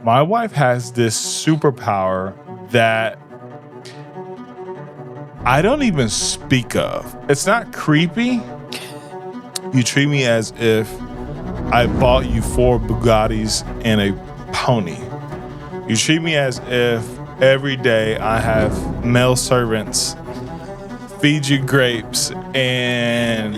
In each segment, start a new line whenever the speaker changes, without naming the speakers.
My wife has this superpower that I don't even speak of. It's not creepy. You treat me as if I bought you 4 Bugattis and a pony. You treat me as if every day I have male servants feed you grapes and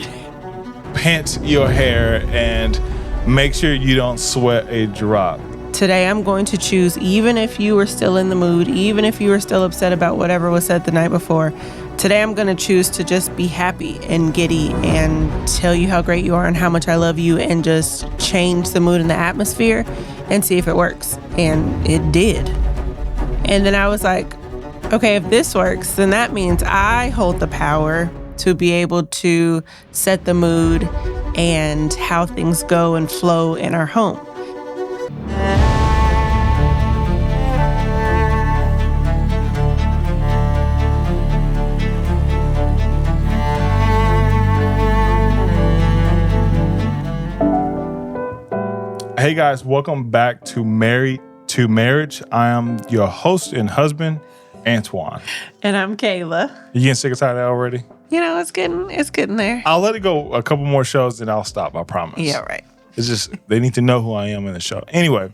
pant your hair and make sure you don't sweat a drop.
Today I'm going to choose, even if you were still in the mood, even if you were still upset about whatever was said the night before, today I'm going to choose to just be happy and giddy and tell you how great you are and how much I love you and just change the mood and the atmosphere and see if it works. And it did. And then I was like, okay, if this works, then that means I hold the power to be able to set the mood and how things go and flow in our home.
Hey guys, welcome back to Married to Marriage. I am your host and husband, Antoine.
And I'm Kaila.
You getting sick and tired of that already?
You know, it's getting there.
I'll let it go a couple more shows and I'll stop, I promise.
Yeah, right.
It's just, they need to know who I am in the show. Anyway,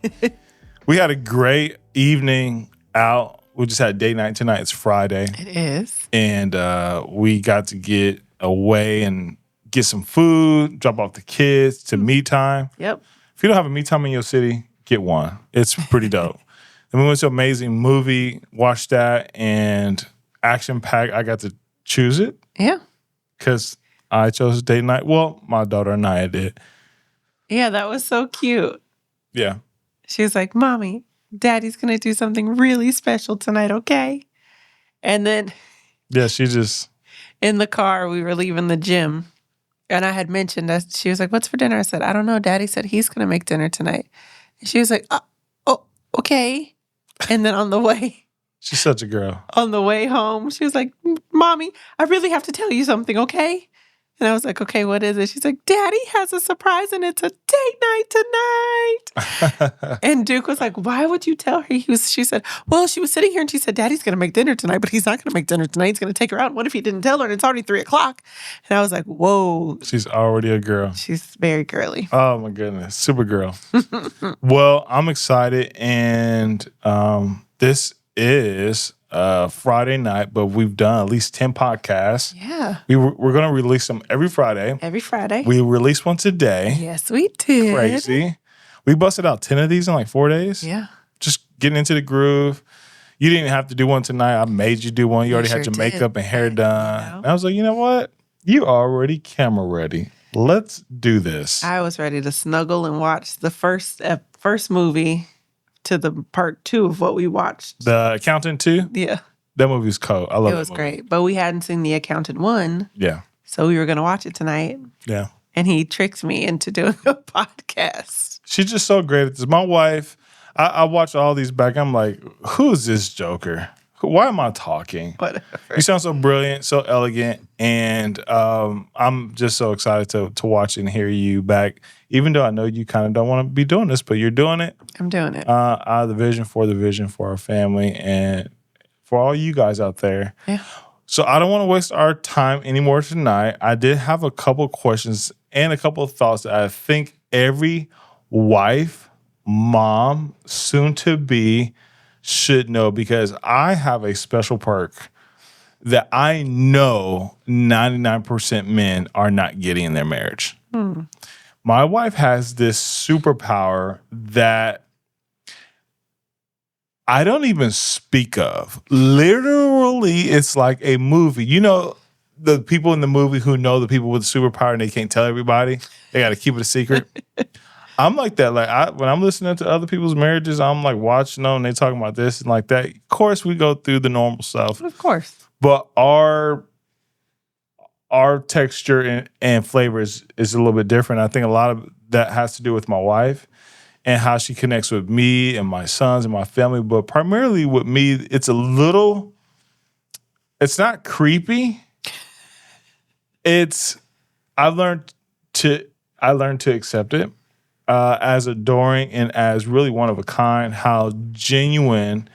we had a great evening out. We just had date night tonight. It's Friday.
It is.
And we got to get away and get some food, drop off the kids to me time.
Yep.
If you don't have a me time in your city, get one. It's pretty dope. Then we went to an amazing movie, watched that, and action-packed. I got to choose it.
Yeah.
Because I chose date night. Well, my daughter Naya did.
Yeah, that was so cute.
Yeah.
She was like, Mommy, Daddy's going to do something really special tonight, okay? And then
Yeah, she just...
in the car, we were leaving the gym. And I had mentioned that she was like, what's for dinner? I said, I don't know. Daddy said he's going to make dinner tonight. And she was like, oh, okay. And then on the way
She's such a girl.
home, she was like, Mommy, I really have to tell you something, okay? And I was like, okay, what is it? She's like, Daddy has a surprise and it's a date night tonight. And Duke was like, why would you tell her? She said, well, she was sitting here and she said, Daddy's going to make dinner tonight, but he's not going to make dinner tonight. He's going to take her out. What if he didn't tell her and it's already 3:00? And I was like, whoa.
She's already a girl.
She's very girly.
Oh, my goodness. Super girl. Well, I'm excited. And this is Friday night, but we've done at least 10 podcasts.
Yeah.
We're going to release them every Friday.
Every Friday.
We released one today.
Yes, we did.
Crazy. We busted out 10 of these in like 4 days.
Yeah.
Just getting into the groove. You didn't have to do one tonight. I made you do one. You already
sure
had your
did.
makeup and hair done.
know.
And I was like, you know what? You already camera ready. Let's do this.
I was ready to snuggle and watch the first movie to the part 2 of what we watched.
The Accountant 2?
Yeah.
That movie was cold. I love it.
It was great. But we hadn't seen The Accountant 1.
Yeah.
So we were going to watch it tonight.
Yeah.
And he tricked me into doing a podcast.
She's just so great at this. My wife, I watch all these back. I'm like, who's this joker? Why am I talking?
Whatever.
You sound so brilliant, so elegant, and I'm just so excited to watch and hear you back. Even though I know you kind of don't want to be doing this, but you're doing it.
I'm doing it.
Out of the vision for our family and for all you guys out there.
Yeah.
So I don't want to waste our time anymore tonight. I did have a couple questions and a couple of thoughts that I think every wife, mom, soon to be, should know, because I have a special perk that I know 99% men are not getting in their marriage. My wife has this superpower that I don't even speak of. Literally, it's like a movie. You know, the people in the movie who know the people with the superpower and they can't tell everybody. They got to keep it a secret. I'm like that. Like when I'm listening to other people's marriages, I'm like watching them and they talking about this and like that. Of course, we go through the normal stuff.
Of course.
But our texture and flavor is a little bit different. I think a lot of that has to do with my wife and how she connects with me and my sons and my family. But primarily with me, it's not creepy. I learned to accept it. as adoring and as really one of a kind, how genuine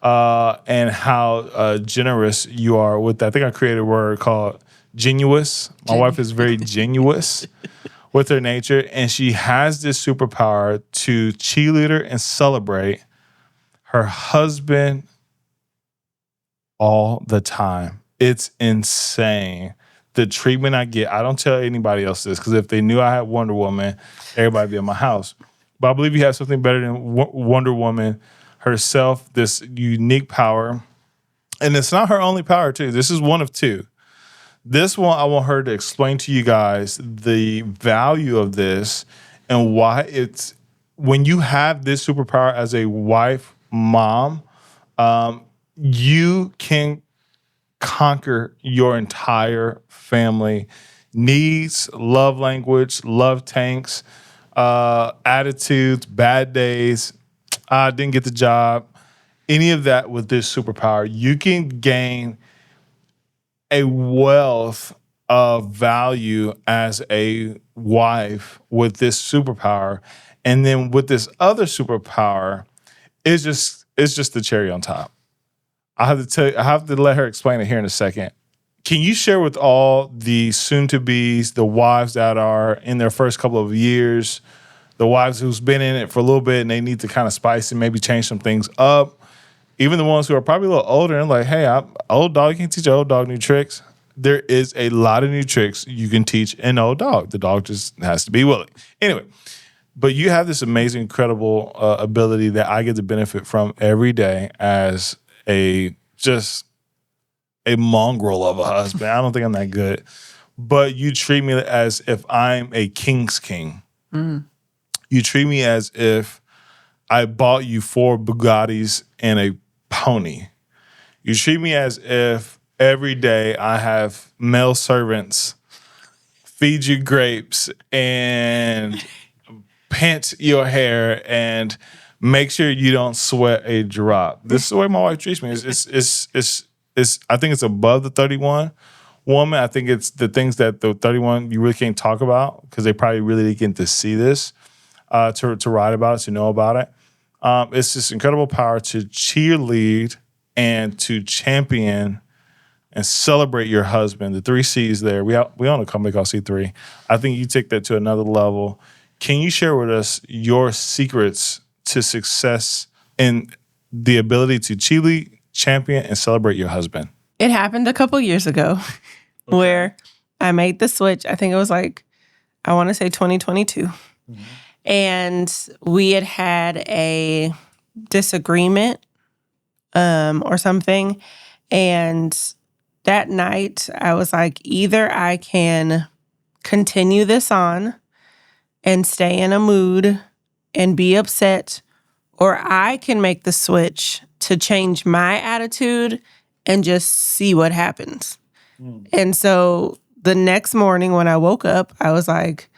and how generous you are with that. I think I created a word called genuous. My wife is very genuous with her nature, and she has this superpower to cheerleader and celebrate her husband all the time. It's insane. The treatment I get, I don't tell anybody else this, because if they knew I had Wonder Woman, everybody would be in my house. But I believe you have something better than Wonder Woman herself, this unique power. And it's not her only power, too. This is one of two. This one, I want her to explain to you guys the value of this and why it's, when you have this superpower as a wife, mom, you can conquer your entire family needs, love language, love tanks, attitudes, bad days, I didn't get the job, any of that with this superpower. You can gain a wealth of value as a wife with this superpower. And then with this other superpower, it's just the cherry on top. I have to let her explain it here in a second. Can you share with all the soon-to-bes, the wives that are in their first couple of years, the wives who's been in it for a little bit and they need to kind of spice and maybe change some things up, even the ones who are probably a little older and like, hey, I'm old dog, you can teach an old dog new tricks. There is a lot of new tricks you can teach an old dog. The dog just has to be willing. Anyway, but you have this amazing, incredible ability that I get to benefit from every day as a mongrel of a husband. I don't think I'm that good. But you treat me as if I'm a king's king. Mm. You treat me as if I bought you 4 Bugattis and a pony. You treat me as if every day I have male servants feed you grapes and pant your hair and make sure you don't sweat a drop. This is the way my wife treats me. It's I think it's above the 31 woman. I think it's the things that the 31 you really can't talk about because they probably really didn't get to see this, to write about it, to know about it. It's this incredible power to cheerlead and to champion and celebrate your husband. The 3 C's there. We own a company called C3. I think you take that to another level. Can you share with us your secrets to success and the ability to cheerlead, champion, and celebrate your husband?
It happened a couple years ago where I made the switch. I think it was like, I want to say 2022. Mm-hmm. And we had a disagreement or something. And that night I was like, either I can continue this on and stay in a mood and be upset, or I can make the switch to change my attitude and just see what happens. Mm. And so the next morning when I woke up, I was like,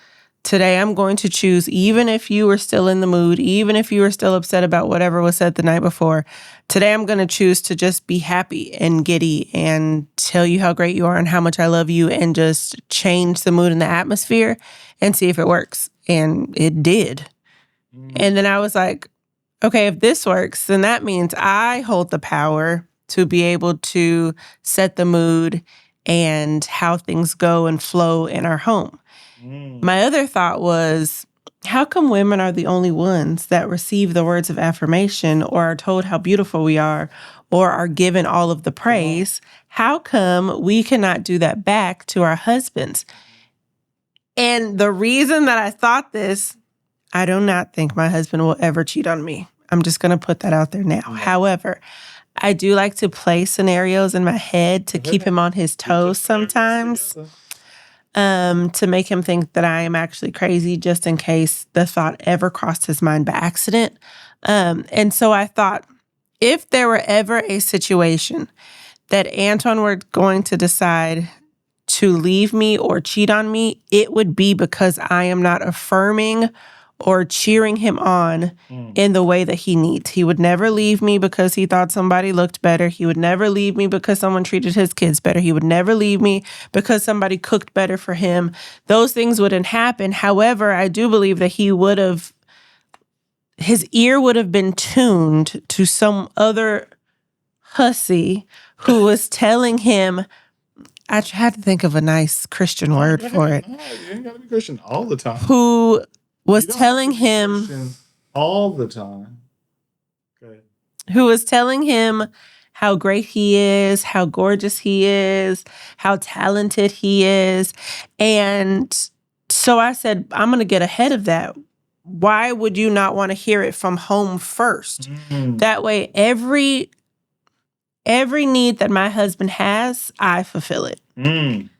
today I'm going to choose, even if you were still in the mood, even if you were still upset about whatever was said the night before, today I'm going to choose to just be happy and giddy and tell you how great you are and how much I love you and just change the mood and the atmosphere and see if it works. And it did. Mm. And then I was like, okay, if this works, then that means I hold the power to be able to set the mood and how things go and flow in our home. Mm. My other thought was, how come women are the only ones that receive the words of affirmation or are told how beautiful we are or are given all of the praise? How come we cannot do that back to our husbands? And the reason that I thought this, I do not think my husband will ever cheat on me. I'm just going to put that out there now. Mm. However, I do like to play scenarios in my head to keep him on his toes sometimes. To make him think that I am actually crazy, just in case the thought ever crossed his mind by accident. And so I thought, if there were ever a situation that Antoine were going to decide to leave me or cheat on me, it would be because I am not affirming or cheering him on in the way that he needs. He would never leave me because he thought somebody looked better. He would never leave me because someone treated his kids better. He would never leave me because somebody cooked better for him. Those things wouldn't happen. However, I do believe that his ear would have been tuned to some other hussy who was telling him, I had to think of a nice Christian word for it.
No, you ain't got to be Christian all the time.
Who was telling him
Christian all the time. Okay.
Who was telling him how great he is, how gorgeous he is, how talented he is. And so I said, I'm going to get ahead of that. Why would you not want to hear it from home first? That way, every need that my husband has, I fulfill it. And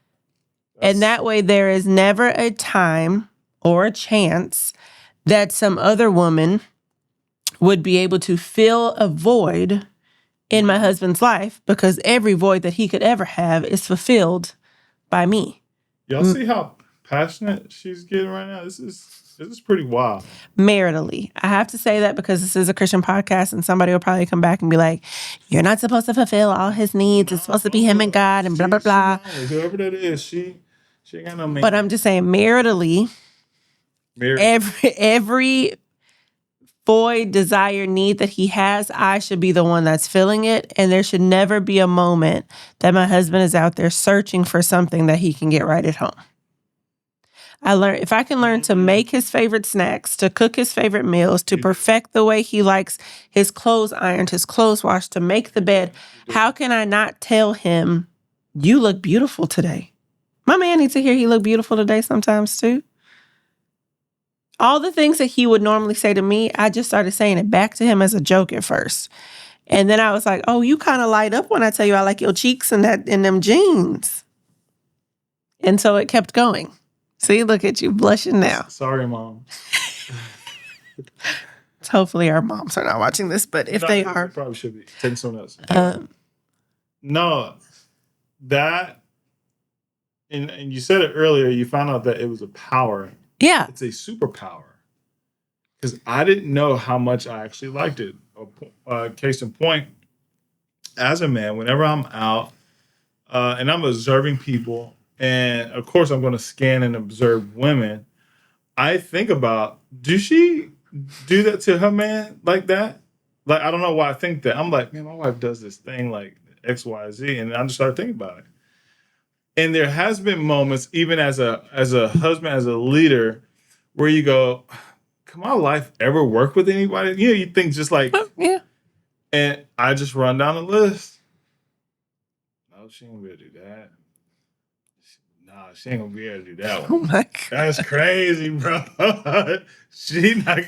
that way, there is never a time or a chance that some other woman would be able to fill a void in my husband's life, because every void that he could ever have is fulfilled by me.
Y'all see how passionate she's getting right now? This is pretty wild.
Maritally. I have to say that because this is a Christian podcast and somebody will probably come back and be like, you're not supposed to fulfill all his needs. It's supposed to be him and God and blah, blah, blah.
Whoever that is, she ain't got no man.
But I'm just saying, maritally, every void, desire, need that he has, I should be the one that's filling it. And there should never be a moment that my husband is out there searching for something that he can get right at home. If I can learn to make his favorite snacks, to cook his favorite meals, to perfect the way he likes his clothes ironed, his clothes washed, to make the bed, how can I not tell him, you look beautiful today? My man needs to hear he look beautiful today sometimes too. All the things that he would normally say to me, I just started saying it back to him as a joke at first. And then I was like, oh, you kind of light up when I tell you I like your cheeks and them jeans. And so it kept going. See, look at you blushing now.
Sorry, Mom.
Hopefully our moms are not watching this, but if they are.
Probably should be. Tell someone else. No, that, and you said it earlier, you found out that it was a power.
Yeah.
It's a superpower. Because I didn't know how much I actually liked it. Case in point, as a man, whenever I'm out and I'm observing people, and of course I'm going to scan and observe women, I think about, does she do that to her man like that? Like, I don't know why I think that. I'm like, man, my wife does this thing like X, Y, Z. And I just started thinking about it. And there has been moments, even as a husband, as a leader, where you go, can my life ever work with anybody? You know, you think just like,
yeah.
And I just run down the list. No, she ain't gonna be able to do that. Nah, she ain't gonna be able to do that one.
Oh my God.
That's crazy, bro. She not.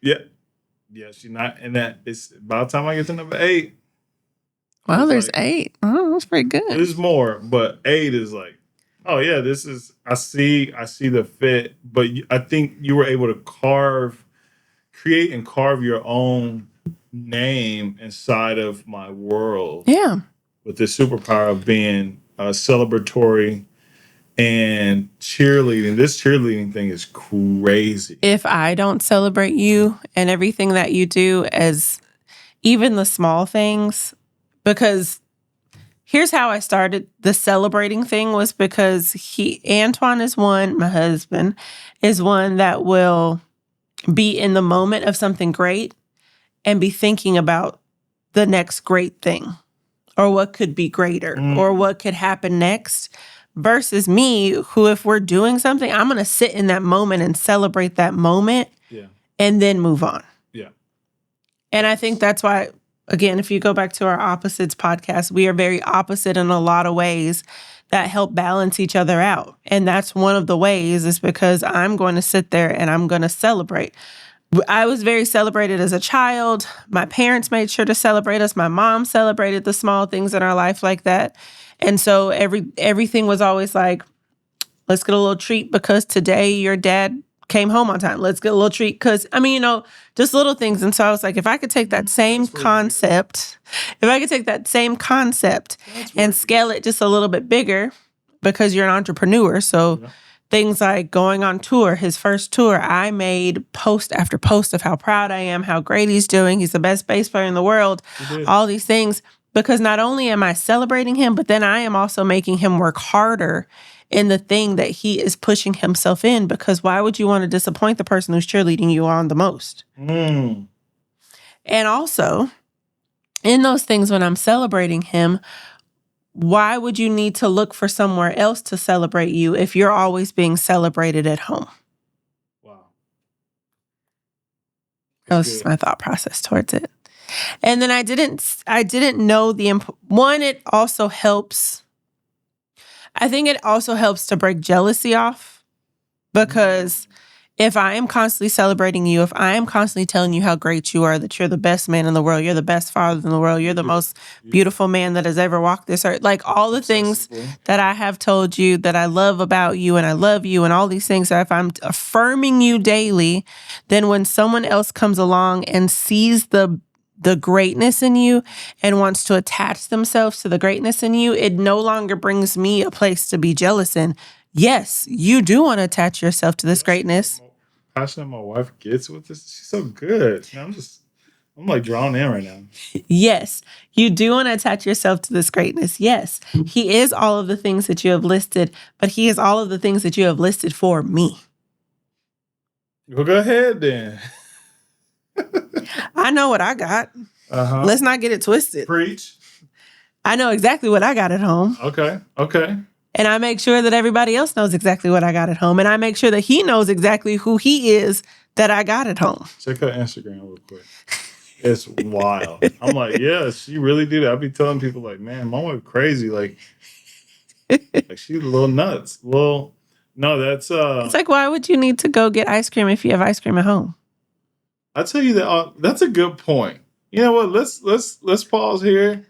Yeah, she not. And that it's about time I get to number 8.
Wow, there's 8. Oh, that's pretty good.
There's more, but 8 is like, oh yeah, this is. I see the fit, but I think you were able to create and carve your own name inside of my world.
Yeah.
With this superpower of being celebratory and cheerleading. This cheerleading thing is crazy.
If I don't celebrate you and everything that you do, as even the small things, because here's how I started the celebrating thing, was because Antoine is one, my husband, is one that will be in the moment of something great and be thinking about the next great thing or what could be greater or what could happen next, versus me, who, if we're doing something, I'm going to sit in that moment and celebrate that moment and then move on.
Yeah.
And I think that's why, again, if you go back to our Opposites podcast, we are very opposite in a lot of ways that help balance each other out. And that's one of the ways, is because I'm going to sit there and I'm going to celebrate. I was very celebrated as a child. My parents made sure to celebrate us. My mom celebrated the small things in our life like that. And so everything was always like, let's get a little treat because today your dad came home on time. Let's get a little treat because, just little things. And so I was like, if I could take that same concept, and scale it just a little bit bigger, because you're an entrepreneur, so Things like going on tour, his first tour, I made post after post of how proud I am, how great he's doing. He's the best bass player in the world, all these things. Because not only am I celebrating him, but then I am also making him work harder in the thing that he is pushing himself in. Because why would you want to disappoint the person who's cheerleading you on the most? And also, in those things when I'm celebrating him, why would you need to look for somewhere else to celebrate you if you're always being celebrated at home?
Wow.
That was just my thought process towards it. And then I didn't know one, it also helps. I think it also helps to break jealousy off, because if I am constantly celebrating you, if I am constantly telling you how great you are, that you're the best man in the world, you're the best father in the world, you're the most beautiful man that has ever walked this earth, like all the things that I have told you that I love about you and I love you and all these things, that if I'm affirming you daily, then when someone else comes along and sees the greatness in you and wants to attach themselves to the greatness in you, it no longer brings me a place to be jealous in. Yes, you do want to attach yourself to this greatness.
Passionate my wife gets with this. She's so good. I'm like drawn in right now.
Yes, you do want to attach yourself to this greatness. Yes, he is all of the things that you have listed, but he is all of the things that you have listed for me.
Well, go ahead then.
I know what I got. Let's not get it twisted.
Preach.
I know exactly what I got at home.
Okay.
And I make sure that everybody else knows exactly what I got at home. And I make sure that he knows exactly who he is that I got at home.
Check out Instagram real quick. It's wild. I'm like, yeah, she really did it. I be telling people like, man, my wife crazy. Like she's a little nuts. No, that's
It's like, why would you need to go get ice cream if you have ice cream at home?
I tell you that that's a good point. You know what? Let's pause here.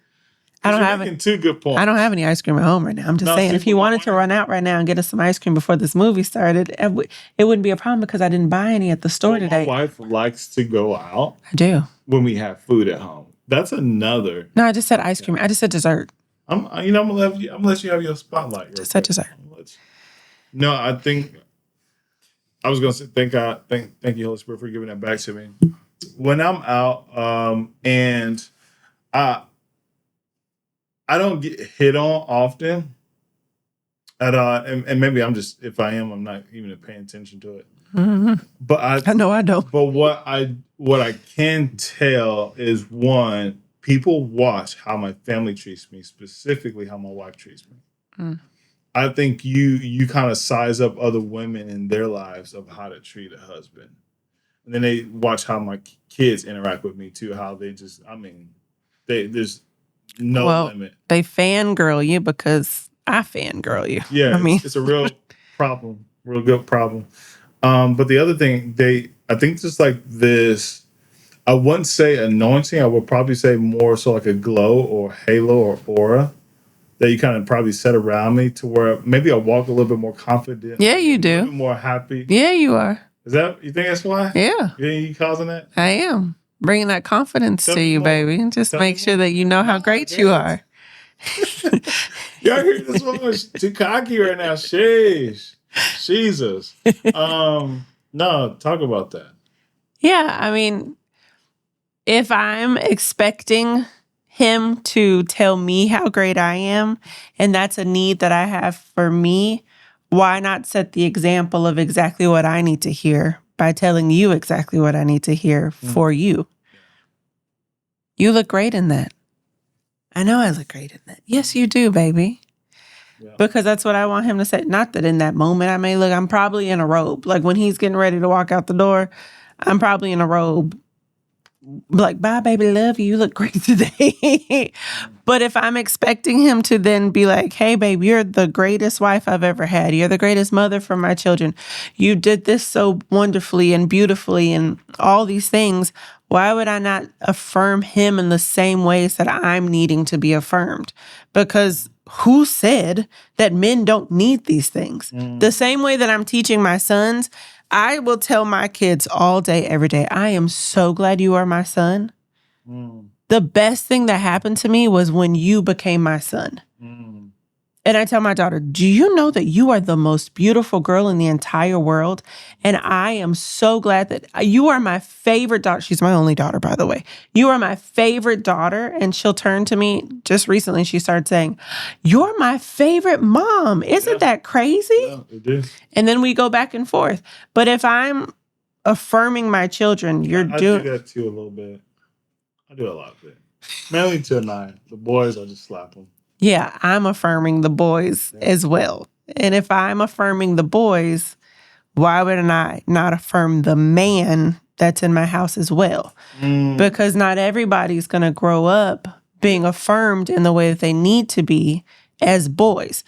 I don't have
two good points.
I don't have any ice cream at home right now. I'm just saying, if you wanted to run out right now and get us some ice cream before this movie started, it wouldn't be a problem because I didn't buy any at the store today.
My wife likes to go out.
I do.
When we have food at home. That's another.
No, I just said ice cream. I just said dessert.
I'm gonna let you have your spotlight.
Just said dessert.
No, I think I was gonna say thank you, Holy Spirit, for giving that back to me. When I'm out, and I don't get hit on often at and maybe I'm just, if I am, I'm not even paying attention to it.
Mm-hmm.
But
I know I don't.
But what I can tell is, one, people watch how my family treats me, specifically how my wife treats me. Mm. I think you kind of size up other women in their lives of how to treat a husband. And then they watch how my kids interact with me too, how they just, there's no limit.
They fangirl you because I fangirl you.
Yeah, it's a real problem, real good problem. But the other thing, I think just like this, I wouldn't say anointing. I would probably say more so like a glow or halo or aura that you kind of probably set around me to where maybe I walk a little bit more confident.
Yeah, you do.
A little bit more happy.
Yeah, you are.
You think that's why?
Yeah.
You think you causing that?
I am. Bringing that confidence to you, baby. Just make sure that you know how great you are.
Y'all hear this woman? Too cocky right now. Sheesh. Jesus. No, talk about that.
Yeah, I mean, if I'm expecting him to tell me how great I am, and that's a need that I have for me, why not set the example of exactly what I need to hear by telling you exactly what I need to hear for you? You look great in that. I know I look great in that. Yes, you do, baby. Yeah. Because that's what I want him to say. Not that in that moment I'm probably in a robe. Like when he's getting ready to walk out the door, I'm probably in a robe. Like, bye, baby, love you. You look great today. But if I'm expecting him to then be like, hey, babe, you're the greatest wife I've ever had. You're the greatest mother for my children. You did this so wonderfully and beautifully and all these things. Why would I not affirm him in the same ways that I'm needing to be affirmed? Because who said that men don't need these things? The same way that I'm teaching my sons, I will tell my kids all day, every day, I am so glad you are my son. The best thing that happened to me was when you became my son. And I tell my daughter, do you know that you are the most beautiful girl in the entire world? And I am so glad that you are my favorite daughter. She's my only daughter, by the way. You are my favorite daughter. And she'll turn to me just recently. She started saying, you're my favorite mom. Isn't that crazy?
Yeah, it is.
And then we go back and forth. But if I'm affirming my children,
I do that too a little bit. I do a lot of it. Mainly to 9. The boys, I just slap them.
Yeah, I'm affirming the boys as well. And if I'm affirming the boys, why would I not affirm the man that's in my house as well? Because not everybody's going to grow up being affirmed in the way that they need to be as boys.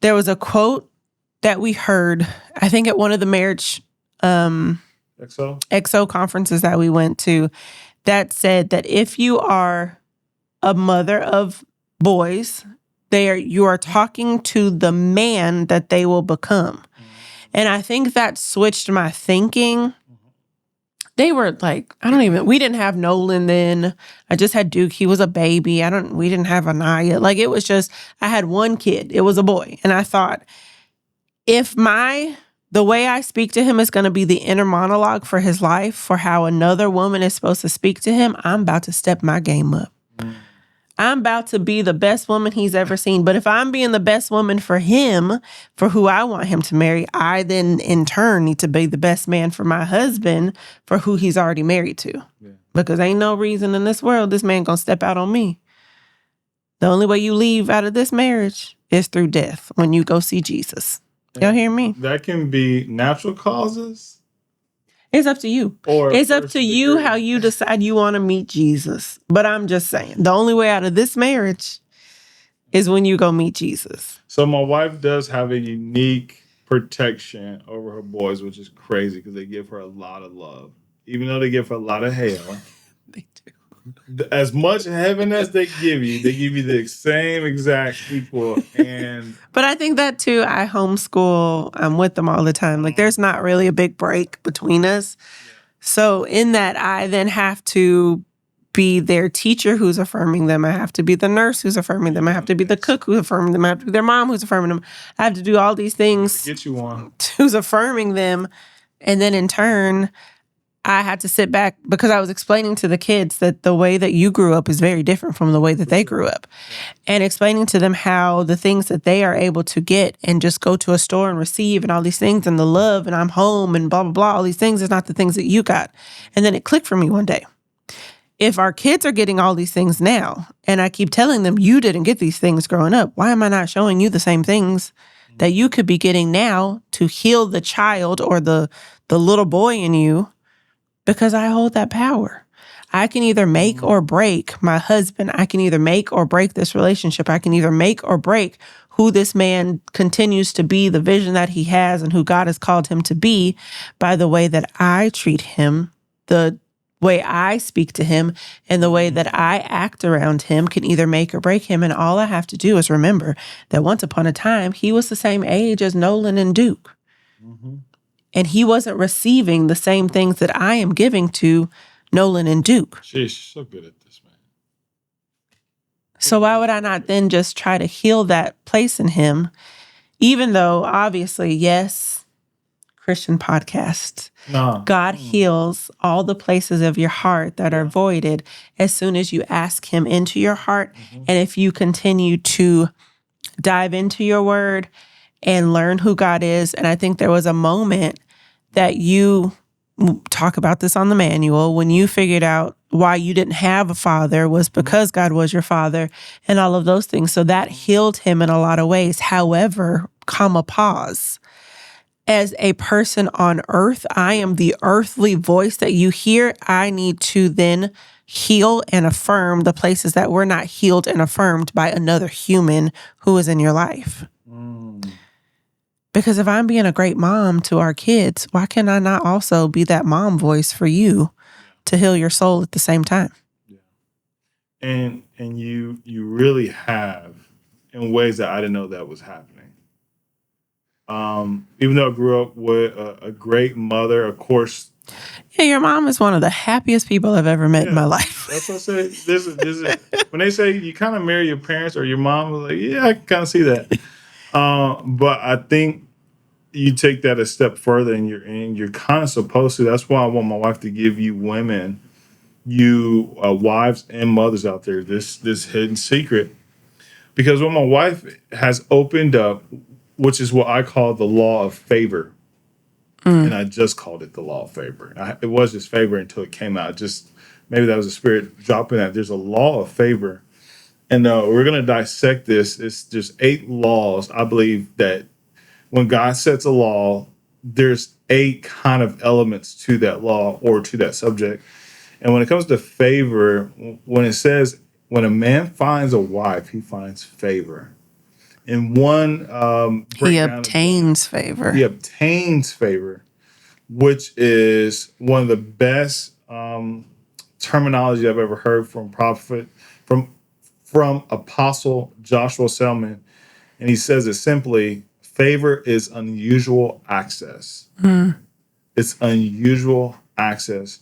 There was a quote that we heard, I think at one of the marriage XO conferences that we went to, that said that if you are a mother of boys, you are talking to the man that they will become. And I think that switched my thinking. They were like, we didn't have Nolan then. I just had Duke. He was a baby. We didn't have Anaya. Like, it was just, I had one kid. It was a boy. And I thought, if the way I speak to him is going to be the inner monologue for his life, for how another woman is supposed to speak to him, I'm about to step my game up. I'm about to be the best woman he's ever seen. But if I'm being the best woman for him, for who I want him to marry, I then in turn need to be the best man for my husband, for who he's already married to. Yeah. Because ain't no reason in this world this man gonna step out on me. The only way you leave out of this marriage is through death, when you go see Jesus. Y'all hear me?
That can be natural causes.
It's up to you. It's up to you how you decide you want to meet Jesus. But I'm just saying, the only way out of this marriage is when you go meet Jesus.
So my wife does have a unique protection over her boys, which is crazy because they give her a lot of love. Even though they give her a lot of hell. They do. As much heaven as they give you the same exact equal.
But I think that too, I homeschool. I'm with them all the time. Like, there's not really a big break between us. Yeah. So in that, I then have to be their teacher who's affirming them. I have to be the nurse who's affirming them. I have to be the cook who's affirming them. I have to be their mom who's affirming them. I have to do all these things.
Get you one.
Who's affirming them. And then in turn, I had to sit back because I was explaining to the kids that the way that you grew up is very different from the way that they grew up. And explaining to them how the things that they are able to get and just go to a store and receive and all these things and the love and I'm home and blah, blah, blah, all these things is not the things that you got. And then it clicked for me one day. If our kids are getting all these things now and I keep telling them you didn't get these things growing up, why am I not showing you the same things that you could be getting now to heal the child or the little boy in you? Because I hold that power. I can either make or break my husband. I can either make or break this relationship. I can either make or break who this man continues to be, the vision that he has and who God has called him to be by the way that I treat him, the way I speak to him, and the way that I act around him can either make or break him. And all I have to do is remember that once upon a time, he was the same age as Nolan and Duke. Mm-hmm. And he wasn't receiving the same things that I am giving to Nolan and Duke.
She's so good at this, man.
So why would I not then just try to heal that place in him? Even though, obviously, yes, Christian podcast, God heals all the places of your heart that are voided as soon as you ask him into your heart. Mm-hmm. And if you continue to dive into your word and learn who God is. And I think there was a moment that you talk about this on the manual when you figured out why you didn't have a father was because God was your father and all of those things. So that healed him in a lot of ways. However, pause. As a person on earth, I am the earthly voice that you hear. I need to then heal and affirm the places that were not healed and affirmed by another human who is in your life. Because if I'm being a great mom to our kids, why can I not also be that mom voice for you to heal your soul at the same time?
Yeah. And you really have in ways that I didn't know that was happening. Even though I grew up with a great mother, of course,
Yeah, your mom is one of the happiest people I've ever met in my life.
That's what I said. When they say you kind of marry your parents or your mom, I was like, yeah, I can kind of see that. But I think you take that a step further, and you're kind of supposed to. That's why I want my wife to give you women, you wives and mothers out there, this hidden secret, because what my wife has opened up, which is what I call the law of favor. And I just called it the law of favor. It was just favor until it came out. Just maybe that was a spirit dropping that. There's a law of favor. And we're going to dissect this. It's just 8 laws. I believe that when God sets a law, there's 8 kind of elements to that law or to that subject. And when it comes to favor, when it says, when a man finds a wife, he finds favor. In one
he obtains favor.
He obtains favor, which is one of the best terminology I've ever heard from Apostle Joshua Selman. And he says it simply, favor is unusual access. It's unusual access.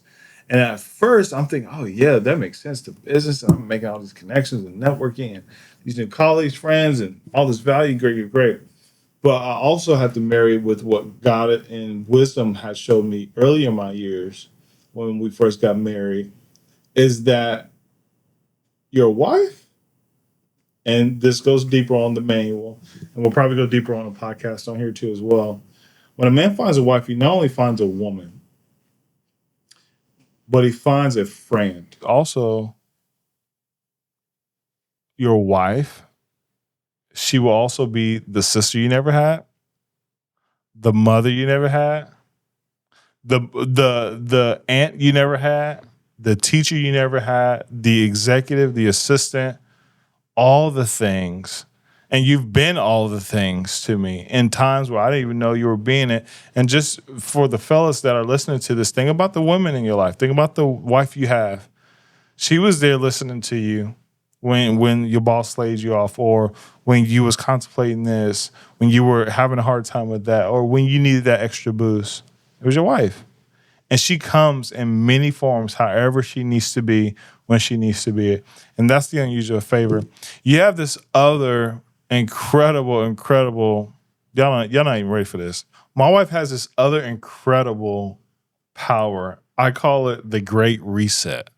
And at first, I'm thinking, oh, yeah, that makes sense to business. I'm making all these connections and networking and these new colleagues, friends, and all this value. Great. But I also have to marry with what God and wisdom has showed me early in my years when we first got married, is that your wife, and this goes deeper on the manual, and we'll probably go deeper on the podcast on here too as well. When a man finds a wife, he not only finds a woman, but he finds a friend. Also, your wife, she will also be the sister you never had, the mother you never had, the aunt you never had, the teacher you never had, the executive, the assistant, all the things. And you've been all the things to me in times where I didn't even know you were being it. And just for the fellas that are listening to this, think about the women in your life. Think about the wife you have. She was there listening to you when your boss laid you off, or when you was contemplating this, when you were having a hard time with that, or when you needed that extra boost. It was your wife. And she comes in many forms, however she needs to be, when she needs to be it. And that's the unusual favor. You have this other incredible, y'all not even ready for this. My wife has this other incredible power. I call it the Great Reset.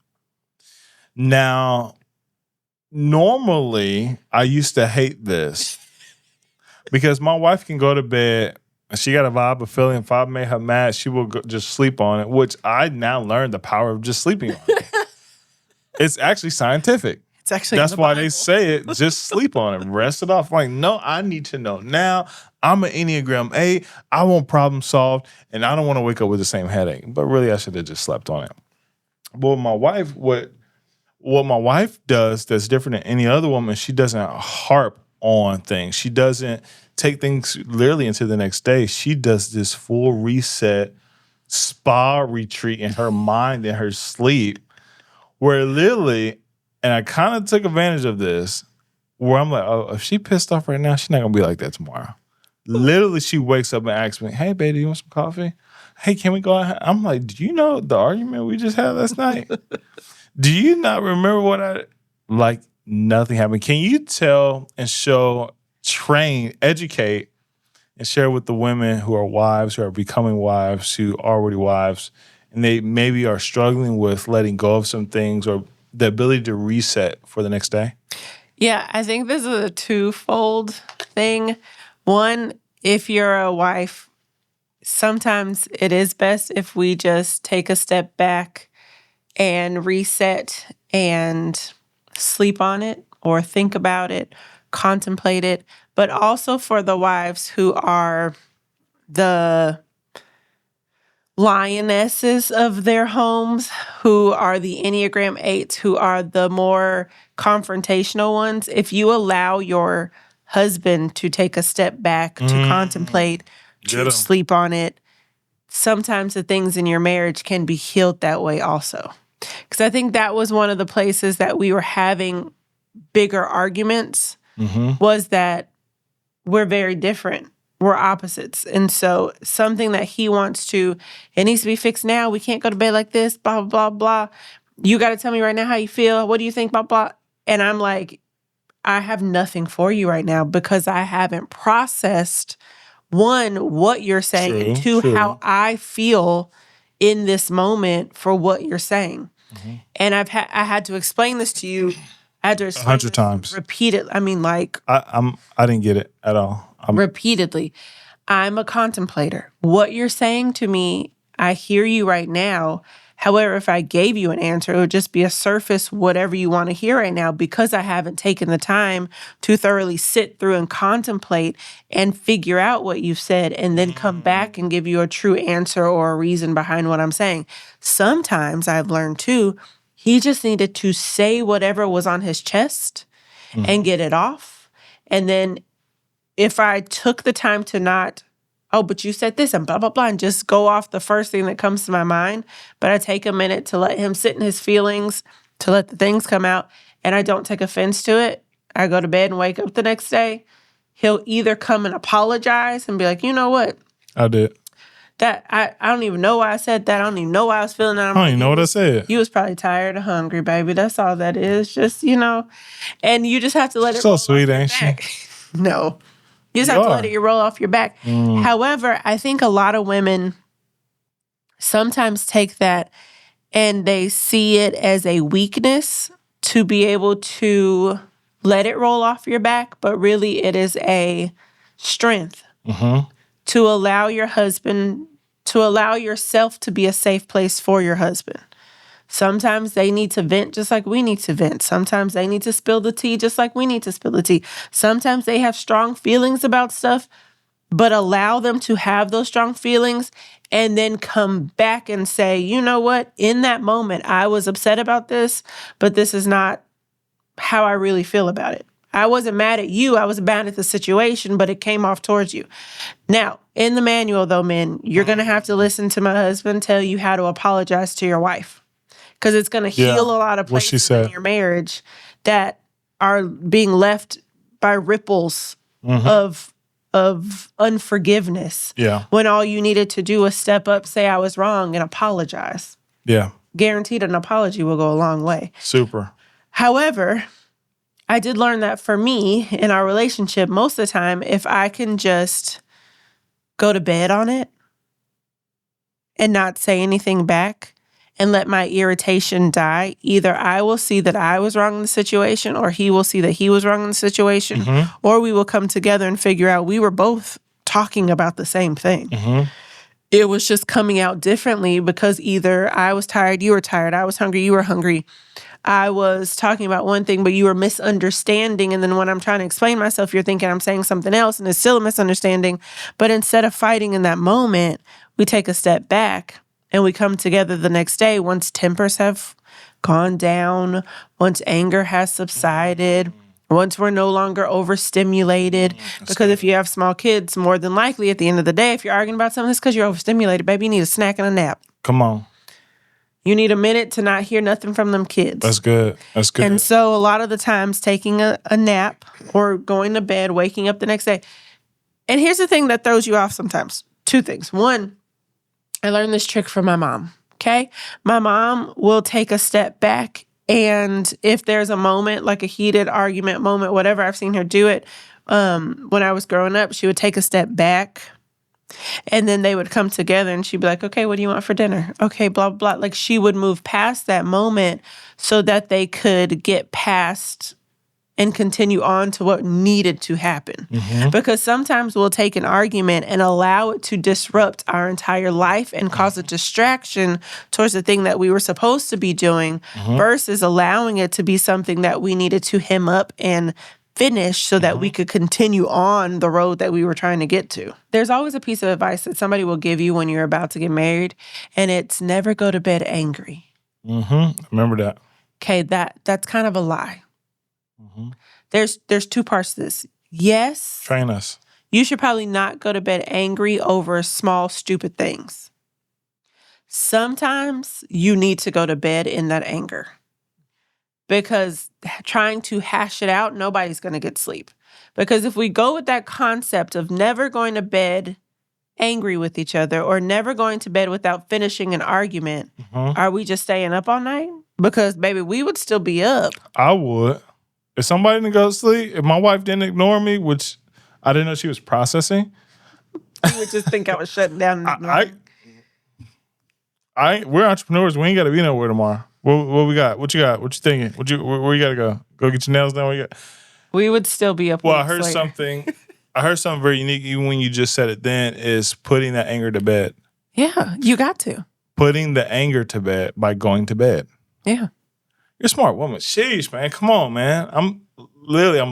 Now, normally, I used to hate this because my wife can go to bed and she got a vibe of feeling. If I made her mad, she will just sleep on it, which I now learned the power of just sleeping on it. It's actually scientific.
It's actually
That's why they say it. Just sleep on it. Rest it off. Like, no, I need to know. Now, I'm an Enneagram 8. I want problem solved, and I don't want to wake up with the same headache. But really, I should have just slept on it. But my wife, what my wife does that's different than any other woman, she doesn't harp on things. She doesn't take things literally into the next day. She does this full reset, spa retreat in her mind and her sleep, where literally, and I kind of took advantage of this, where I'm like, oh, if she pissed off right now, she's not going to be like that tomorrow. Literally, she wakes up and asks me, hey, baby, you want some coffee? Hey, can we go out? I'm like, do you know the argument we just had last night? Do you not remember what nothing happened? Can you tell and show, train, educate, and share with the women who are wives, who are becoming wives, who are already wives, and they maybe are struggling with letting go of some things or the ability to reset for the next day?
Yeah, I think this is a twofold thing. One, if you're a wife, sometimes it is best if we just take a step back and reset and sleep on it or think about it, contemplate it. But also for the wives who are the lionesses of their homes, who are the Enneagram 8s, who are the more confrontational ones, if you allow your husband to take a step back, to contemplate, to sleep on it, sometimes the things in your marriage can be healed that way also. Because I think that was one of the places that we were having bigger arguments, was that we're very different. we're opposites. And so something that he wants to, it needs to be fixed now. We can't go to bed like this, blah, blah, blah, blah. You got to tell me right now how you feel. What do you think, blah, blah. And I'm like, I have nothing for you right now because I haven't processed, one, what you're saying, and two, how I feel in this moment for what you're saying. And I had to explain this to you. I had to explain
100 times
repeatedly. I mean, like
I didn't get it at all.
Repeatedly. I'm a contemplator. What you're saying to me, I hear you right now. However, if I gave you an answer, it would just be a surface, whatever you want to hear right now, because I haven't taken the time to thoroughly sit through and contemplate and figure out what you've said and then come back and give you a true answer or a reason behind what I'm saying. Sometimes I've learned too, he just needed to say whatever was on his chest and get it off. And then if I took the time to not, oh, but you said this and blah, blah, blah, and just go off the first thing that comes to my mind, but I take a minute to let him sit in his feelings, to let the things come out, and I don't take offense to it, I go to bed and wake up the next day, he'll either come and apologize and be like, you know what?
I did.
That I don't even know why I said that. I don't even know why I was feeling that.
I don't even know what I said.
You was probably tired or hungry, baby. That's all that is. Just, and you just have to let it
So
roll
sweet,
off
ain't she?
your back. No. You just have to let it roll off your back. However, I think a lot of women sometimes take that and they see it as a weakness to be able to let it roll off your back, but really it is a strength to allow your husband, to allow yourself to be a safe place for your husband. Sometimes they need to vent just like we need to vent. Sometimes they need to spill the tea just like we need to spill the tea. Sometimes they have strong feelings about stuff, but allow them to have those strong feelings and then come back and say, you know what? In that moment, I was upset about this, but this is not how I really feel about it. I wasn't mad at you. I was mad at the situation, but it came off towards you. Now, in the manual, though, men, you're going to have to listen to my husband tell you how to apologize to your wife. Because it's going to heal a lot of places in your marriage that are being left by ripples of unforgiveness.
Yeah.
When all you needed to do was step up, say I was wrong, and apologize.
Yeah.
Guaranteed an apology will go a long way.
Super.
However, I did learn that for me in our relationship, most of the time, if I can just go to bed on it and not say anything back, and let my irritation die, either I will see that I was wrong in the situation or he will see that he was wrong in the situation, or we will come together and figure out we were both talking about the same thing. It was just coming out differently because either I was tired, you were tired, I was hungry, you were hungry. I was talking about one thing, but you were misunderstanding. And then when I'm trying to explain myself, you're thinking I'm saying something else and it's still a misunderstanding. But instead of fighting in that moment, we take a step back. And we come together the next day once tempers have gone down, once anger has subsided, once we're no longer overstimulated. Because if you have small kids, more than likely at the end of the day, if you're arguing about something, it's because you're overstimulated, baby. You need a snack and a nap.
Come on.
You need a minute to not hear nothing from them kids.
That's good. That's good.
And so a lot of the times taking a nap or going to bed, waking up the next day. And here's the thing that throws you off sometimes. Two things. One, I learned this trick from my mom, okay? My mom will take a step back, and if there's a moment, like a heated argument moment, whatever, I've seen her do it. When I was growing up, she would take a step back, and then they would come together, and she'd be like, okay, what do you want for dinner? Okay, blah, blah, blah. Like, she would move past that moment so that they could get past and continue on to what needed to happen. Because sometimes we'll take an argument and allow it to disrupt our entire life and cause a distraction towards the thing that we were supposed to be doing versus allowing it to be something that we needed to hem up and finish so that we could continue on the road that we were trying to get to. There's always a piece of advice that somebody will give you when you're about to get married, and it's never go to bed angry.
Remember that.
Okay, that's kind of a lie. There's two parts to this. Yes.
Train us.
You should probably not go to bed angry over small, stupid things. Sometimes you need to go to bed in that anger because trying to hash it out, nobody's going to get sleep. Because if we go with that concept of never going to bed angry with each other or never going to bed without finishing an argument, are we just staying up all night? Because, baby, we would still be up.
I would. If somebody didn't go to sleep, if my wife didn't ignore me, which I didn't know she was processing.
You would just think I was shutting down.
We're entrepreneurs. We ain't got to be nowhere tomorrow. What we got? What you got? What you thinking? Where you got to go? Go get your nails done? What you got?
We would still be up.
Well, I heard something very unique, even when you just said it then, is putting that anger to bed.
Yeah, you got to.
Putting the anger to bed by going to bed.
Yeah.
You're a smart woman. Sheesh, man. Come on, man. I'm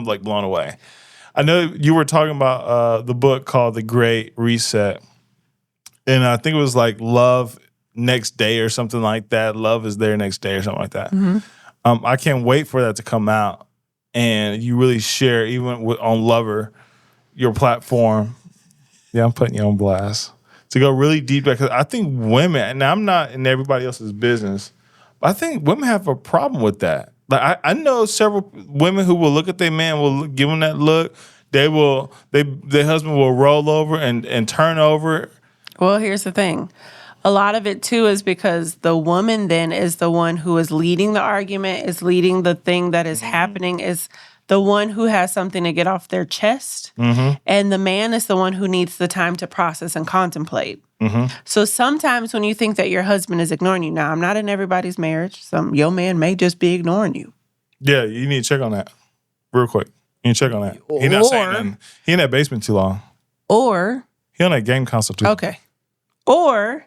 like blown away. I know you were talking about the book called The Great Reset. And I think it was like Love Next Day or something like that. Love is there next day or something like that.
Mm-hmm.
I can't wait for that to come out. And you really share, even on LovHer, your platform. Yeah, I'm putting you on blast. To go really deep, because I think women, and I'm not in everybody else's business, but I think women have a problem with that. Like I know several women who will look at their man, give them that look. Their husband will roll over and turn over.
Well, here's the thing. A lot of it, too, is because the woman then is the one who is leading the argument, is leading the thing that is happening, is the one who has something to get off their chest. Mm-hmm. And the man is the one who needs the time to process and contemplate. Mm-hmm. So sometimes when you think that your husband is ignoring you, now I'm not in everybody's marriage. Your man may just be ignoring you.
Yeah, you need to check on that real quick. You need to check on that. He's not saying nothing. He in that basement too long.
Or
he on that game console too.
Okay. Or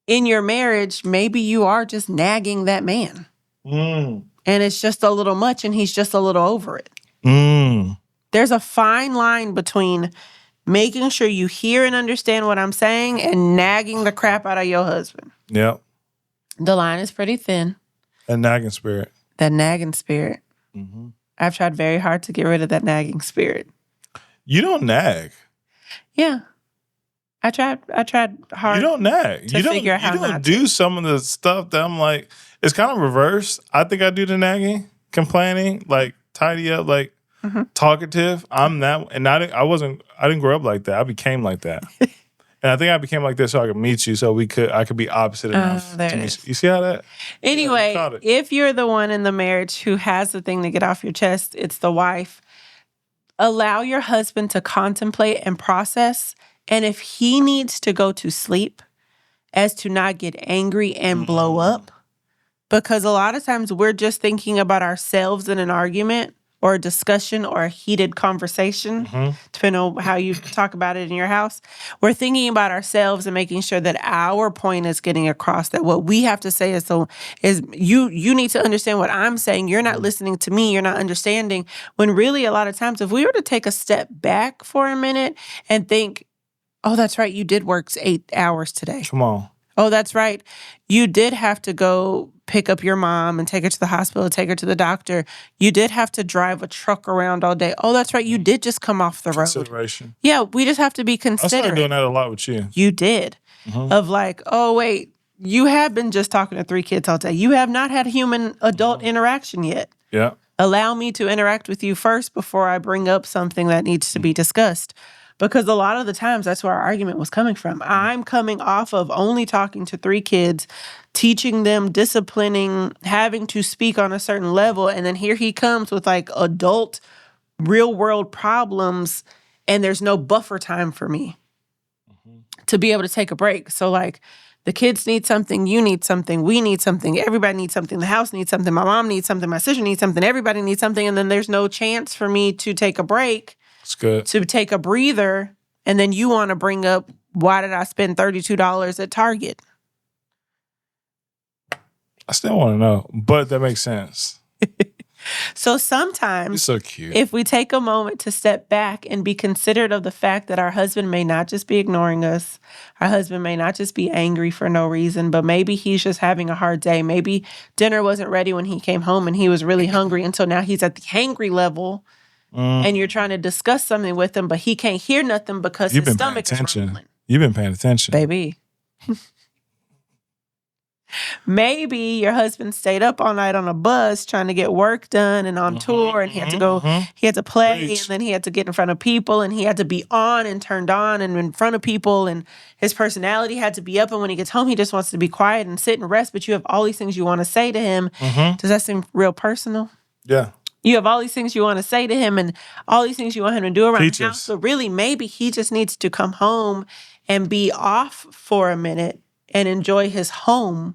in your marriage, maybe you are just nagging that man. And it's just a little much and he's just a little over it. There's a fine line between making sure you hear and understand what I'm saying and nagging the crap out of your husband.
Yep.
The line is pretty thin.
That nagging spirit.
Mm-hmm. I've tried very hard to get rid of that nagging spirit.
You don't nag.
Yeah. I tried hard.
You don't nag. You don't do some of the stuff that I'm like, it's kind of reverse. I think I do the nagging, complaining, like tidy up, like talkative. I'm that, and I didn't grow up like that. I became like that. And I think I became like this so I could meet you, so I could be opposite enough. You see how that?
Anyway, if you're the one in the marriage who has the thing to get off your chest, it's the wife. Allow your husband to contemplate and process. And if he needs to go to sleep, as to not get angry and blow up, because a lot of times we're just thinking about ourselves in an argument or a discussion or a heated conversation, depending on how you talk about it in your house. We're thinking about ourselves and making sure that our point is getting across, that what we have to say is you need to understand what I'm saying. You're not listening to me. You're not understanding. When really a lot of times, if we were to take a step back for a minute and think, oh, that's right, you did work 8 hours today.
Come on.
Oh, that's right. You did have to go pick up your mom and take her to the hospital, take her to the doctor. You did have to drive a truck around all day. Oh, that's right. You did just come off the road.
Consideration.
Yeah, we just have to be considerate.
I started doing that a lot with you.
You did. Of like, oh, wait, you have been just talking to 3 kids all day. You have not had human adult interaction yet.
Yeah.
Allow me to interact with you first before I bring up something that needs to be discussed. Because a lot of the times, that's where our argument was coming from. I'm coming off of only talking to 3 kids, teaching them, disciplining, having to speak on a certain level. And then here he comes with like adult, real world problems. And there's no buffer time for me to be able to take a break. So like the kids need something, you need something, we need something, everybody needs something, the house needs something, my mom needs something, my sister needs something, everybody needs something. And then there's no chance for me to take a break.
It's good.
To take a breather, and then you want to bring up, why did I spend $32 at Target?
I still want to know, but that makes sense.
So sometimes,
it's so cute.
If we take a moment to step back and be considerate of the fact that our husband may not just be ignoring us, our husband may not just be angry for no reason, but maybe he's just having a hard day. Maybe dinner wasn't ready when he came home and he was really hungry, and so now he's at the hangry level. And you're trying to discuss something with him, but he can't hear nothing because his stomach is rumbling.
You've been paying attention.
Baby. Maybe your husband stayed up all night on a bus trying to get work done and on tour, and he had to go, he had to play,
Preach.
and then he had to get in front of people, and he had to be on and turned on and in front of people, and his personality had to be up. And when he gets home, he just wants to be quiet and sit and rest. But you have all these things you want to say to him. Does that seem real personal?
Yeah.
You have all these things you want to say to him and all these things you want him to do around
Teach
the house.
us.
So really, maybe he just needs to come home and be off for a minute and enjoy his home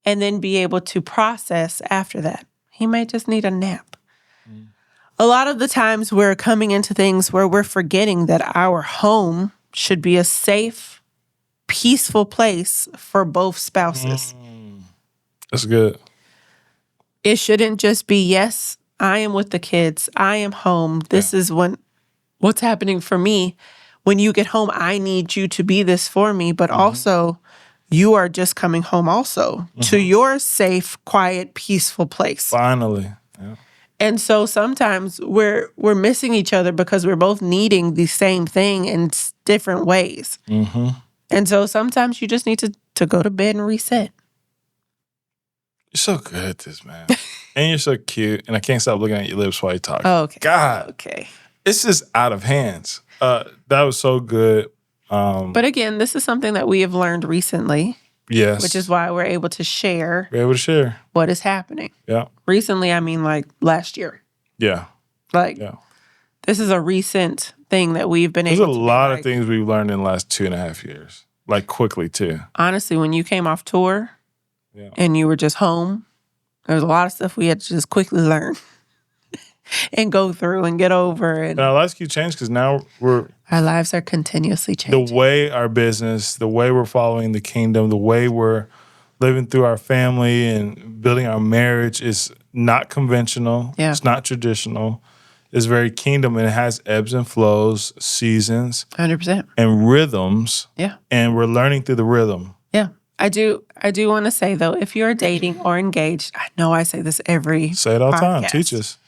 and then be able to process after that. He might just need a nap. A lot of the times we're coming into things where we're forgetting that our home should be a safe, peaceful place for both spouses.
That's good.
It shouldn't just be, yes, I am with the kids. I am home. This is what's happening for me. When you get home, I need you to be this for me. But also, you are just coming home also to your safe, quiet, peaceful place.
Finally. Yeah.
And so sometimes we're missing each other because we're both needing the same thing in different ways. And so sometimes you just need to go to bed and reset.
You're so good at this, man. And you're so cute. And I can't stop looking at your lips while you talk.
Oh, okay.
God.
Okay.
It's just out of hands. That was so good.
But again, this is something that we have learned recently.
Yes.
Which is why we're able to share.
We're able to share.
What is happening.
Yeah.
Recently, I mean like last year.
Yeah.
Like, this is a recent thing that we've been able to do.
There's a lot of things we've learned in the last 2.5 years. Like quickly, too.
Honestly, when you came off tour and you were just home, there was a lot of stuff we had to just quickly learn and go through and get over. And
our lives keep changing because now
our lives are continuously changing.
The way our business, the way we're following the kingdom, the way we're living through our family and building our marriage is not conventional.
Yeah.
It's not traditional. It's very kingdom, and it has ebbs and flows, seasons,
100%,
and rhythms.
Yeah.
And we're learning through the rhythm.
Yeah. I do want to say, though, if you're dating or engaged, I know I say this every
Say it all the time.
podcast,
Teach us.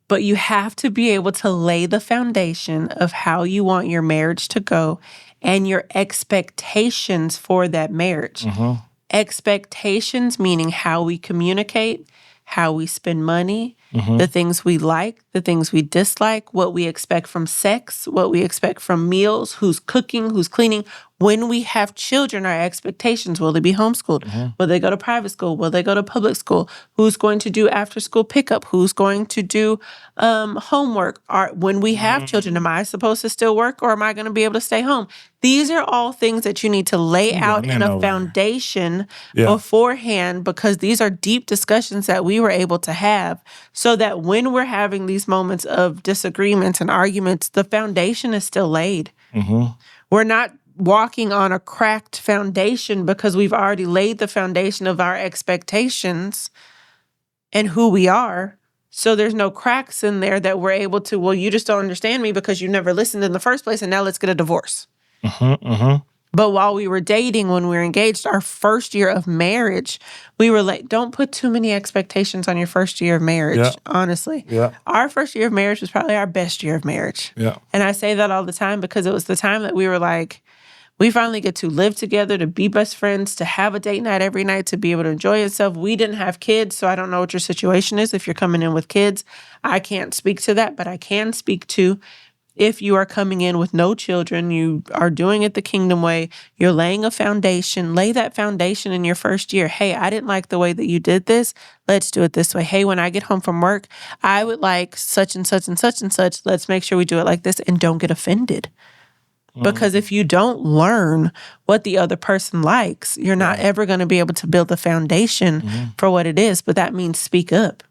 But you have to be able to lay the foundation of how you want your marriage to go and your expectations for that marriage. Expectations meaning how we communicate, how we spend money, the things we like, the things we dislike, what we expect from sex, what we expect from meals, who's cooking, who's cleaning. When we have children, our expectations, will they be homeschooled? Will they go to private school? Will they go to public school? Who's going to do after school pickup? Who's going to do homework? When we have children, am I supposed to still work or am I going to be able to stay home? These are all things that you need to lay out in a foundation beforehand, because these are deep discussions that we were able to have so that when we're having these moments of disagreements and arguments, the foundation is still laid. We're not walking on a cracked foundation because we've already laid the foundation of our expectations and who we are. So there's no cracks in there that we're able to, well, you just don't understand me because you never listened in the first place, and now let's get a divorce. But while we were dating, when we were engaged, our first year of marriage, we were like, don't put too many expectations on your first year of marriage, honestly. Our first year of marriage was probably our best year of marriage. And I say that all the time because it was the time that we were like, we finally get to live together, to be best friends, to have a date night every night, to be able to enjoy yourself. We didn't have kids, so I don't know what your situation is. If you're coming in with kids, I can't speak to that, but I can speak to if you are coming in with no children, you are doing it the kingdom way, you're laying a foundation, lay that foundation in your first year. Hey, I didn't like the way that you did this. Let's do it this way. Hey, when I get home from work, I would like such and such and such and such. Let's make sure we do it like this, and don't get offended. Because if you don't learn what the other person likes, you're not ever going to be able to build a foundation for what it is. But that means speak up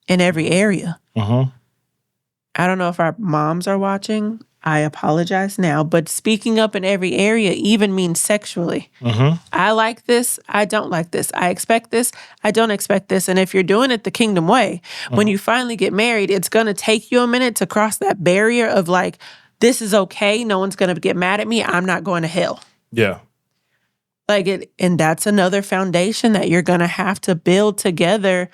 in every area. I don't know if our moms are watching. I apologize now. But speaking up in every area even means sexually. I like this. I don't like this. I expect this. I don't expect this. And if you're doing it the kingdom way, when you finally get married, it's going to take you a minute to cross that barrier of like, this is okay. No one's going to get mad at me. I'm not going to hell. Like it, and that's another foundation that you're going to have to build together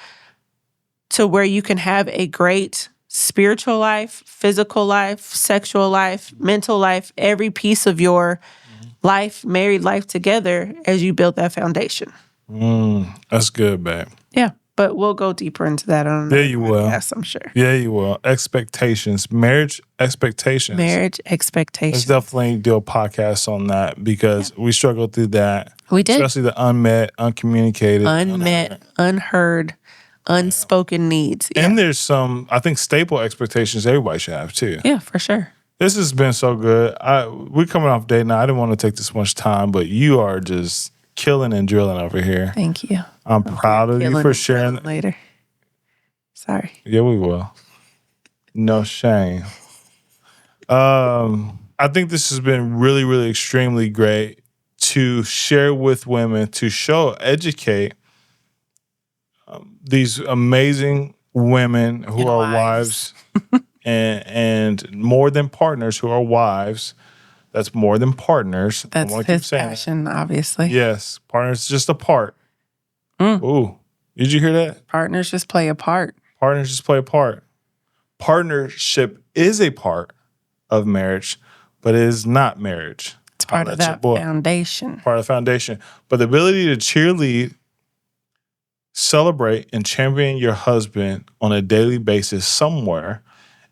to where you can have a great spiritual life, physical life, sexual life, mental life, every piece of your married life together as you build that foundation.
That's good, babe.
Yeah. But we'll go deeper into that on
Yeah,
another
you will.
podcast, I'm sure.
Yeah, you will. Expectations. Marriage expectations.
Marriage expectations.
Let's definitely do a podcast on that because we struggled through that.
We did.
Especially the unmet, uncommunicated.
Unheard, unspoken needs. Yeah.
And there's some, I think, staple expectations everybody should have too.
Yeah, for sure.
This has been so good. We're coming off date now. I didn't want to take this much time, but you are just killing and drilling over here.
Thank you.
I'm proud of you for sharing.
Later. Sorry.
Yeah, we will. No shame. I think this has been really, really extremely great to share with women, to educate these amazing women who
And
are
wives.
and more than partners who are wives. That's more than partners.
That's his passion, obviously.
Yes, partners just a part. Ooh, did you hear that?
Partners just play a part.
Partners just play a part. Partnership is a part of marriage, but it is not marriage.
It's part of that foundation.
Part of the foundation. But the ability to cheerlead, celebrate, and champion your husband on a daily basis somewhere,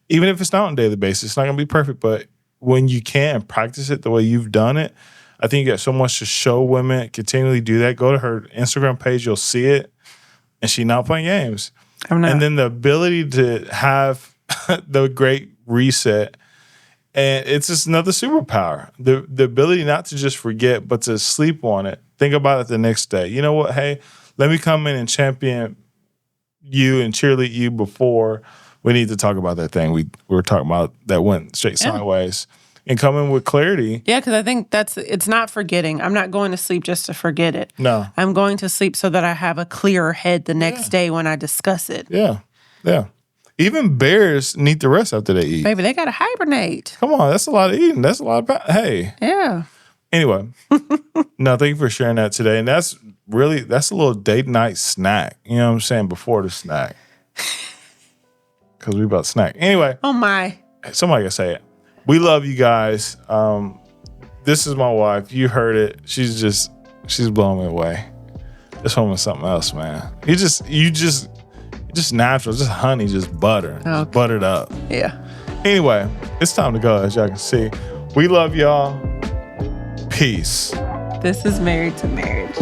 even if it's not on a daily basis, it's not going to be perfect, but when you can practice it the way you've done it, I think you got so much to show women. Continually do that. Go to her Instagram page. You'll see it. And she's not playing games.
I'm not.
And then the ability to have the great reset. And it's just another superpower. The ability not to just forget, but to sleep on it. Think about it the next day. You know what? Hey, let me come in and champion you and cheerlead you before we need to talk about that thing we were talking about that went straight sideways. And come in with clarity.
Yeah, because I think it's not forgetting. I'm not going to sleep just to forget it.
No.
I'm going to sleep so that I have a clearer head the next day when I discuss it.
Yeah. Yeah. Even bears need the rest after they eat.
Baby, they got to hibernate.
Come on. That's a lot of eating. That's a lot of, hey.
Yeah.
Anyway. No, thank you for sharing that today. And that's a little date night snack. You know what I'm saying? Before the snack. Because we about to snack. Anyway.
Oh, my.
Somebody can say it. We love you guys. This is my wife. You heard it. She's blowing me away. This woman's something else, man. You just natural, just honey, just butter.
Okay.
Just buttered up.
Yeah.
Anyway, it's time to go, as y'all can see. We love y'all. Peace.
This is Married to Marriage.